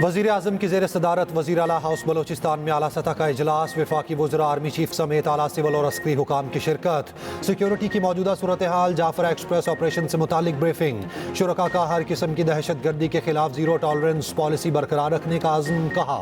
वज़ीर आज़म की ज़ेर सदारत वज़ीर आला हाउस बलोचिस्तान में आला सतह का इजलास, वफाकी वज़रा, आर्मी चीफ समेत आला सिविल और अस्करी हुकाम की शिरकत। सिक्योरिटी की मौजूदा सूरत हाल, जाफर एक्सप्रेस ऑपरेशन से मुतालिक ब्रीफिंग। शुरका का हर किस्म की दहशत गर्दी के खिलाफ जीरो टॉलरेंस पॉलिसी बरकरार रखने का अज़्म। कहा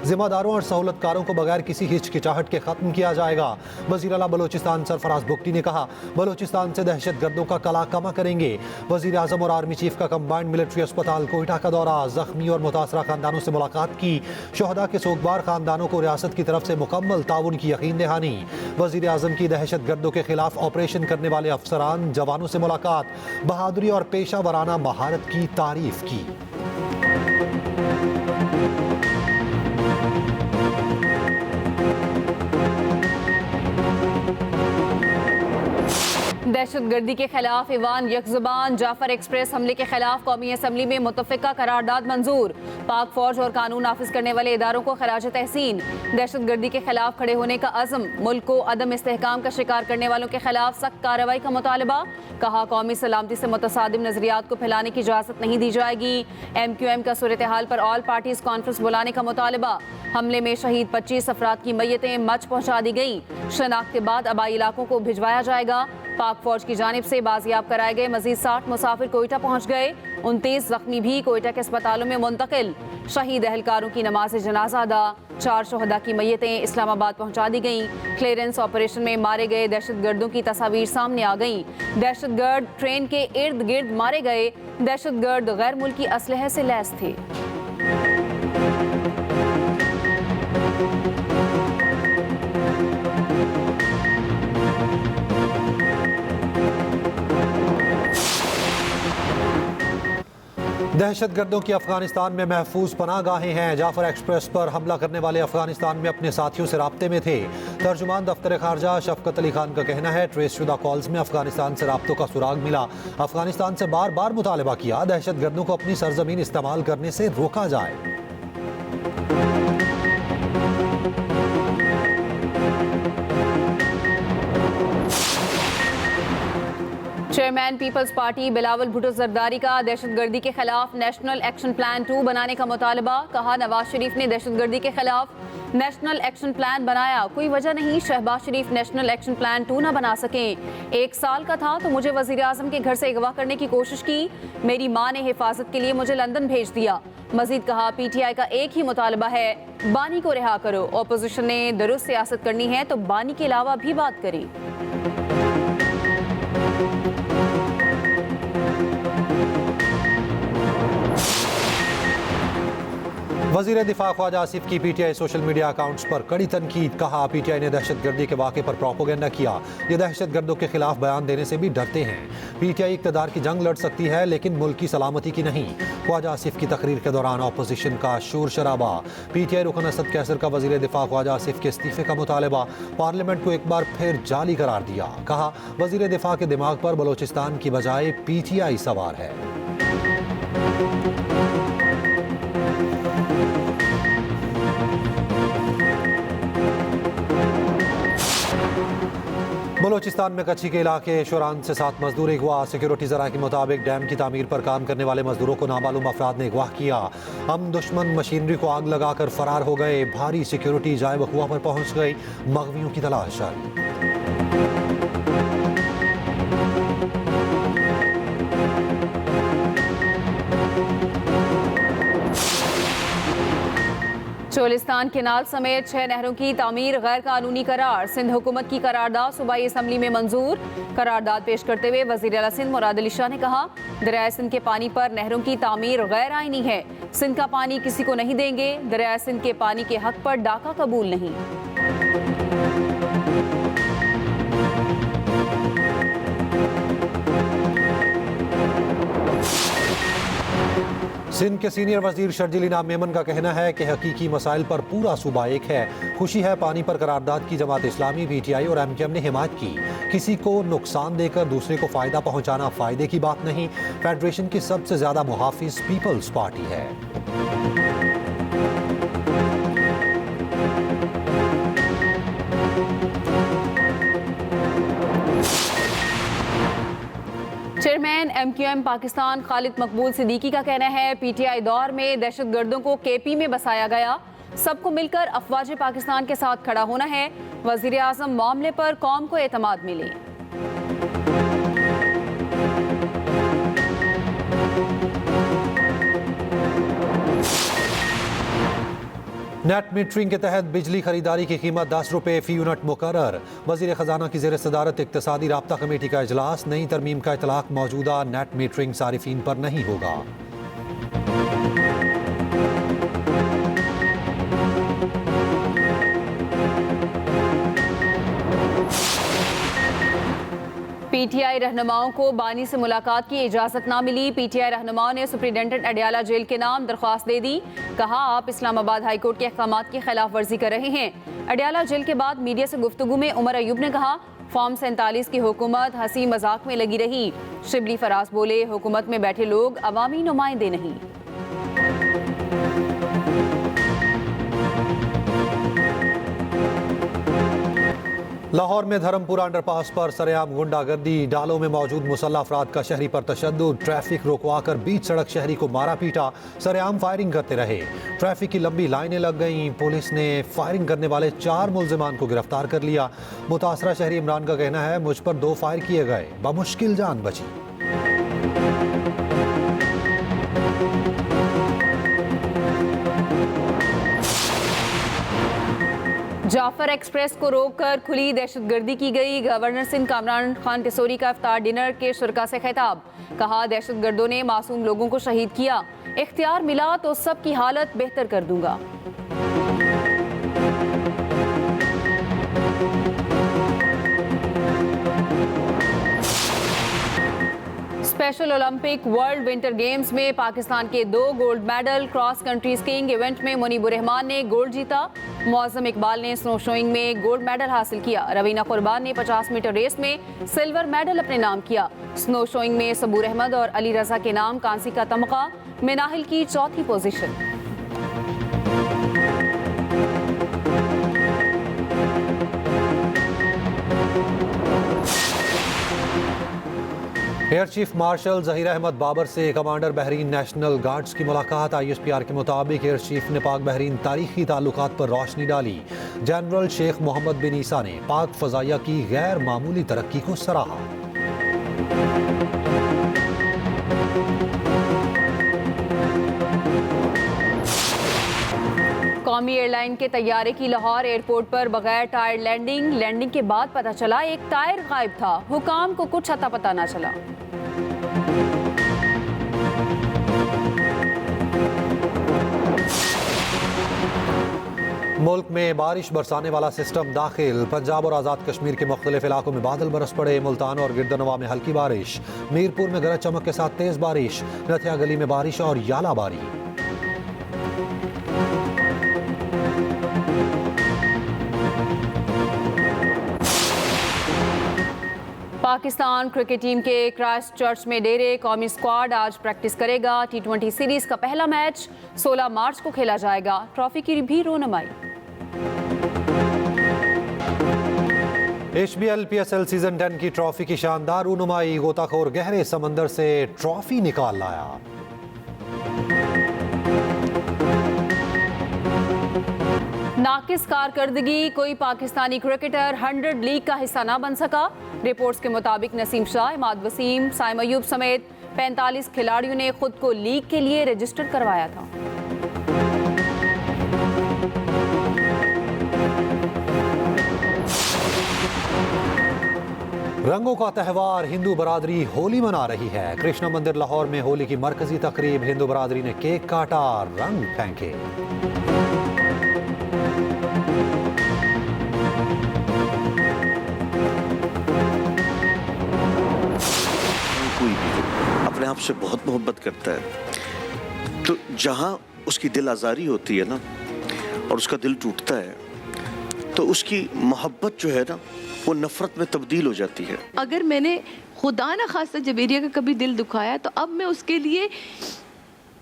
जिम्मेदारों और सहूलतकारों को बगैर किसी हिचकिचाहट के ख़त्म किया जाएगा। वज़ीर आला बलोचिस्तान सरफराज बुगटी ने कहा बलोचिस्तान से दहशत गर्दों का कला कमा करेंगे। वज़ीर आज़म और आर्मी चीफ का कंबाइंड मिलिट्री अस्पताल कोयटा का दौरा, जख्मी और मुतासरा खानदानों से मुलाकात की। शोहदा के सोगवार खानदानों को रियासत की तरफ से मुकम्मल ताउन की यकीन दहानी। वज़ीर आज़म की दहशत गर्दों के खिलाफ ऑपरेशन करने वाले अफसरान जवानों से मुलाकात, बहादुरी और पेशा वराना महारत की तारीफ की। दहशतगर्दी के खिलाफ ईवान यकजुबान, जाफर एक्सप्रेस हमले के खिलाफ कौमी असम्बली में मुत्तफ़िका करारदाद मंजूर। पाक फौज और कानून नाफिज करने वाले इदारों को खराज तहसीन। दहशतगर्दी के खिलाफ खड़े होने का अज़म, मुल्क को अदम इस्तेहकाम का शिकार करने वालों के खिलाफ सख्त कार्रवाई का मुतालबा। कहा कौमी सलामती से मुतसादिम नजरियात को फैलाने की इजाज़त नहीं दी जाएगी। MQM का सूरत हाल पर ऑल पार्टीज कॉन्फ्रेंस बुलाने का मुतालबा। हमले में शहीद 25 अफराद की मैयतें मच पहुँचा दी गई। शनाख्त के बाद आबाई इलाकों को भिजवाया जाएगा। पाक फौज की जानिब से बाजियाब कराए गए मजीद 60 मुसाफिर कोयटा पहुँच गए। 29 जख्मी भी कोयटा के अस्पतालों में मुंतकिल। शहीद एहलकारों की नमाज जनाजा अदा। 4 शोहदा की मैयतें इस्लामाबाद पहुँचा दी गईं। क्लियरेंस ऑपरेशन में मारे गए दहशतगर्दों की तस्वीर सामने आ गईं। दहशतगर्द ट्रेन के इर्द गिर्द मारे गए। दहशतगर्द गैर मुल्की असलहे से लैस थे। दहशतगर्दों की अफगानिस्तान में महफूज पनाहगाहें हैं। जाफर एक्सप्रेस पर हमला करने वाले अफगानिस्तान में अपने साथियों से राब्ते में थे। तर्जुमान दफ्तर खारजा शफकत अली खान का कहना है ट्रेस शुदा कॉल्स में अफगानिस्तान से राब्तों का सुराग मिला। अफगानिस्तान से बार बार मुतालबा किया दहशतगर्दों को अपनी सरजमीन इस्तेमाल करने से रोका जाए। Chairman people's party Bilawal Bhutto Zardari का दहशतगर्दी के खिलाफ नेशनल एक्शन प्लान 2 बनाने का मुतालबा। कहा नवाज शरीफ ने दहशतगर्दी के खिलाफ नेशनल एक्शन प्लान बनाया, कोई वजह नहीं शहबाज शरीफ नेशनल एक्शन प्लान 2 ना बना सकें। 1 साल का था तो मुझे वजीर आजम के घर से अगवा करने की कोशिश की। मेरी माँ ने हिफाजत के लिए मुझे लंदन भेज दिया। मजीद कहा PTI का एक ही मुतालबा है, बानी को रिहा करो। अपोजिशन ने दुरुस्त सियासत करनी है तो बानी के अलावा भी बात करें। वज़ीर दिफा ख्वाजा आसिफ की PTI सोशल मीडिया अकाउंट्स पर कड़ी तनकीद। कहा PTI ने दहशतगर्दी के वाक़े पर प्रोपेगेंडा किया। ये दहशतगर्दों के खिलाफ बयान देने से भी डरते हैं। PTI इक़्तिदार की जंग लड़ सकती है लेकिन मुल्क की सलामती की नहीं। ख्वाजा आसिफ की तकरीर के दौरान अपोजिशन का शोर शराबा। PTI रुकन असद कैसर का वज़ीर दिफा ख्वाजा आसिफ के इस्तीफ़े का मुतालबा। पार्लियामेंट को एक बार फिर जाली करार दिया। कहा वज़ीर दिफा के दिमाग पर बलोचिस्तान की बजाय PTI सवार है। बलोचिस्तान में कच्ची के इलाके शोरान से 7 मजदूर अगवा। सिक्योरिटी जरा के मुताबिक डैम की तामीर पर काम करने वाले मजदूरों को नामालूम अफराद ने अगवा किया। हम दुश्मन मशीनरी को आग लगाकर फरार हो गए। भारी सिक्योरिटी जाए वकुआ पर पहुंच गई। मगवियों की तलाश जारी। चोलिस्तान केनाल समेत 6 नहरों की तामीर गैर कानूनी करार। सिंध हुकूमत की करारदाद सूबाई असम्बली में मंजूर। करारदाद पेश करते हुए वज़ीर आला सिंध मुराद अली शाह ने कहा दरियाए सिंध के पानी पर नहरों की तामीर गैर आईनी है। सिंध का पानी किसी को नहीं देंगे। दरियाए सिंध के पानी के हक पर डाका कबूल नहीं। सिंध के सीनियर वजीर शर्जील इनाम मेमन का कहना है कि हकीकी मसाइल पर पूरा सूबा एक है। खुशी है पानी पर करारदाद की जमात इस्लामी, PTI और MQM ने हिमायत की। किसी को नुकसान देकर दूसरे को फायदा पहुंचाना फायदे की बात नहीं। फेडरेशन की सबसे ज्यादा मुहाफिज पीपल्स पार्टी है। चेयरमैन MQM पाकिस्तान खालिद मकबूल सिद्दीकी का कहना है PTI दौर में दहशतगर्दों को KP में बसाया गया, सबको मिलकर अफवाज पाकिस्तान के साथ खड़ा होना है। वजीर आज़म मामले पर कौम को एतमाद मिले। नेट मीटरिंग के तहत बिजली खरीदारी की कीमत 10 रुपये फी यूनिट मुकर्रर। वजीर खजाना की ज़ेर सदारत इक्तिसादी राब्ता कमेटी का इजलास। नई तरमीम का इतलाक मौजूदा नेट मीटरिंग सारिफीन पर नहीं होगा। PTI रहनुमाओं को बानी से मुलाकात की इजाज़त ना मिली। PTI रहनुमाओं ने सुप्रिंटेंडेंट अडियाला जेल के नाम दरख्वास्त दे दी। कहा आप इस्लामाबाद हाई कोर्ट के अहकामात की खिलाफ वर्जी कर रहे हैं। अडियाला जेल के बाद मीडिया से गुफ्तगू में उमर अयूब ने कहा फॉर्म 47 की हुकूमत हंसी मजाक में लगी रही। शिबली फराज बोले हुकूमत में बैठे लोग अवामी नुमाइंदे नहीं। लाहौर में धर्मपुरा अंडरपास पर सरेआम गुंडागर्दी। डालों में मौजूद मुसल्लह अफराद का शहरी पर तशद्दुद। ट्रैफिक रोकवाकर बीच सड़क शहरी को मारा पीटा। सरेआम फायरिंग करते रहे। ट्रैफिक की लंबी लाइनें लग गईं। पुलिस ने फायरिंग करने वाले 4 मुल्जिमान को गिरफ्तार कर लिया। मुतासरा शहरी इमरान का कहना है मुझ पर 2 फायर किए गए, बमुश्किल जान बची। जाफर एक्सप्रेस को रोककर खुली दहशतगर्दी की गई। गवर्नर सिंध कामरान खान टिसोरी का इफ्तार डिनर के शुरका से खिताब। कहा दहशतगर्दों ने मासूम लोगों को शहीद किया, इख्तियार मिला तो सबकी हालत बेहतर कर दूंगा। Special Olympic world winter games में पाकिस्तान के 2 gold medal. Cross country skiing event में मुनीबुर रहमान ने गोल्ड जीता। मौज़म इकबाल ने स्नो शोइंग में गोल्ड मेडल हासिल किया। रवीना कुर्बान ने 50 मीटर रेस में सिल्वर मेडल अपने नाम किया। स्नो शोइंग में सबूर अहमद और अली रजा के नाम कांसी का तमगा। मिनाहिल की 4थी position. Air chief marshal Zaheer Ahmed Babar से कमांडर बहरीन नेशनल गार्ड्स की मुलाकात। ISPR के मुताबिक एयर चीफ ने पाक बहरीन तारीखी ताल्लुकात पर रोशनी डाली। जनरल शेख मोहम्मद बिन ईसा ने पाक फजाइया की गैर मामूली तरक्की को सराहा। कौमी एयरलाइन के तैयारे की लाहौर एयरपोर्ट पर बगैर टायर लैंडिंग। लैंडिंग के बाद पता चला एक टायर गायब था। हुकाम को कुछ अता पता ना चला। मुल्क में बारिश बरसाने वाला सिस्टम दाखिल। पंजाब और आज़ाद कश्मीर के मुख्तलिफ इलाकों में बादल बरस पड़े। मुल्तान और गिरदनवा में हल्की बारिश। मीरपुर में गरज चमक के साथ तेज बारिश। रथिया गली में बारिश और यालाबारी। पाकिस्तान क्रिकेट टीम के क्राइस्ट चर्च में डेरे। कौमी स्क्वाड आज प्रैक्टिस करेगा। T20 सीरीज का पहला मैच 16 मार्च को खेला जाएगा। ट्रॉफी की भी रोनमाई। HBL PSL सीजन 10 की ट्रॉफी की शानदार रोनुमाई। गोताखोर गहरे समंदर से ट्रॉफी निकाल लाया। नाकिस कारकर्दगी, कोई पाकिस्तानी क्रिकेटर 100 लीग का हिस्सा ना बन सका। रिपोर्ट्स के मुताबिक नसीम शाह, इमाद वसीम, साइम अयूब समेत 45 खिलाड़ियों ने खुद को लीग के लिए रजिस्टर करवाया था। रंगों का त्यौहार हिंदू बरादरी होली मना रही है। कृष्णा मंदिर लाहौर में होली की मरकजी तकरीब। हिंदू बरादरी ने केक काटा, रंग फेंके। कोई भी अपने आप से बहुत मोहब्बत करता है तो जहां उसकी दिल आज़ारी होती है ना और उसका दिल टूटता है तो उसकी मोहब्बत जो है ना वो नफरत में तब्दील हो जाती है। अगर मैंने खुदा ना खास्ता जवेरिया का कभी दिल दुखाया तो अब मैं उसके लिए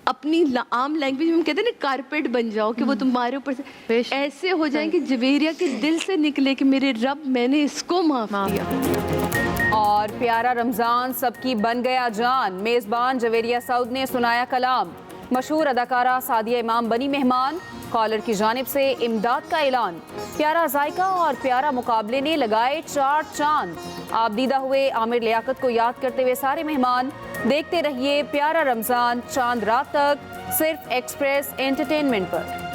अपनी आम लैंग्वेज में हम कहते हैं ना कारपेट बन जाओ कि वो तुम्हारे ऊपर से ऐसे हो जाए कि जवेरिया के दिल से निकले कि मेरे रब मैंने इसको माफ किया। और प्यारा रमजान सबकी बन गया जान, मेजबान जवेरिया सऊद ने सुनाया कलाम। मशहूर अदाकारा सादिया इमाम बनी मेहमान, कॉलर की जानिब से इमदाद का ऐलान। प्यारा जायका और प्यारा मुकाबले ने लगाए 4 चांद। आबदीदा हुए आमिर लियाकत को याद करते हुए सारे मेहमान। देखते रहिए प्यारा रमजान चांद रात तक, सिर्फ एक्सप्रेस एंटरटेनमेंट पर।